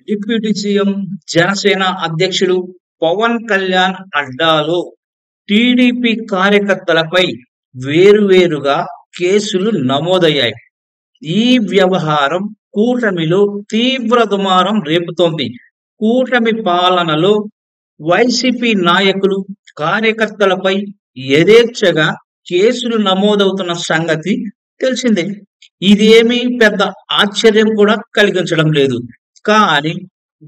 Deputy CM, Janasena అధ్యక్షుడు Pawan Kalyan అడ్డాలో TDP కార్యకర్తలపై వేరువేరుగా కేసులు నమోదయ్యాయి. ఈ వ్యవహారం కూటమిలో తీవ్ర దుమారం రేపుతోంది. కూటమి పాలనలో వైసీపీ నాయకులు, కార్యకర్తలపై యథేచ్ఛగా కేసులు నమోదవుతున్న సంగతి తెలిసిందే. ఇదేమీ పెద్ద ఆశ్చర్యం కూడా కలిగించడం లేదు. కానీ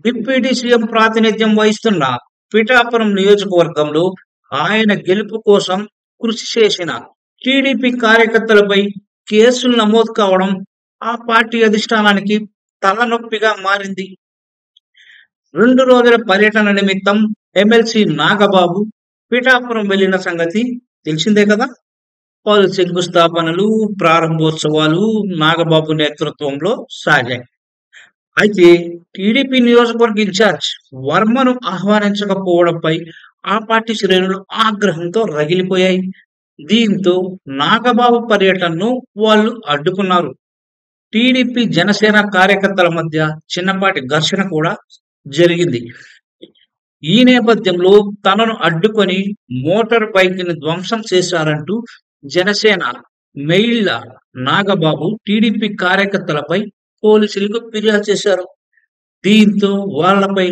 డిప్యూటీ సీఎం ప్రాతినిధ్యం వహిస్తున్న పిఠాపురం నియోజకవర్గంలో ఆయన గెలుపు కోసం కృషి చేసిన టీడీపీ కార్యకర్తలపై కేసులు నమోదు కావడం ఆ పార్టీ అధిష్టానానికి తలనొప్పిగా మారింది. 2 రోజుల పర్యటన నిమిత్తం ఎమ్మెల్సీ నాగబాబు పిఠాపురం వెళ్లిన సంగతి తెలిసిందే కదా. పలు శంకుస్థాపనలు, ప్రారంభోత్సవాలు నాగబాబు నేతృత్వంలో సాగాయి. అయితే టీడీపీ నియోజకవర్గ ఇన్ఛార్జ్ వర్మను ఆహ్వానించకపోవడంపై ఆ పార్టీ శ్రేణులు ఆగ్రహంతో రగిలిపోయాయి. దీంతో నాగబాబు పర్యటనను వాళ్ళు అడ్డుకున్నారు. టీడీపీ, జనసేన కార్యకర్తల మధ్య చిన్నపాటి ఘర్షణ కూడా జరిగింది. ఈ నేపథ్యంలో తనను అడ్డుకొని మోటార్ బైక్ ని ధ్వంసం చేశారంటూ జనసేన మెయిళ్ల నాగబాబు టీడీపీ కార్యకర్తలపై పోలీసులకు ఫిర్యాదు చేశారు. దీంతో వాళ్లపై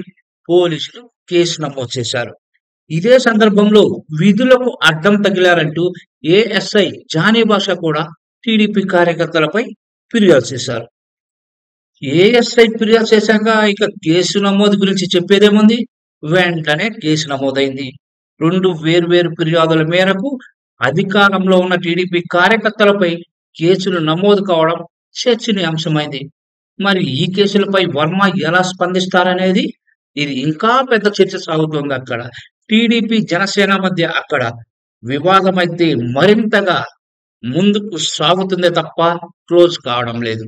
పోలీసులు కేసు నమోదు చేశారు. ఇదే సందర్భంలో విధులకు అడ్డం తగిలారంటూ ఏఎస్ఐ జానీ భాష కూడా టీడీపీ కార్యకర్తలపై ఫిర్యాదు చేశారు. ఏఎస్ఐ ఫిర్యాదు చేశాక ఇక కేసు నమోదు గురించి చెప్పేదేముంది. వెంటనే కేసు నమోదైంది. 2 వేర్వేరు ఫిర్యాదుల మేరకు అధికారంలో ఉన్న టీడీపీ కార్యకర్తలపై కేసులు నమోదు కావడం చర్చనీయాంశమైంది. మరి ఈ కేసులపై వర్మ ఎలా స్పందిస్తారనేది ఇది ఇంకా పెద్ద చర్చ సాగుతోంది. అక్కడ టీడీపీ, జనసేన మధ్య అక్కడ వివాదం అయితే మరింతగా ముందుకు సాగుతుందే తప్ప క్లోజ్ కావడం లేదు.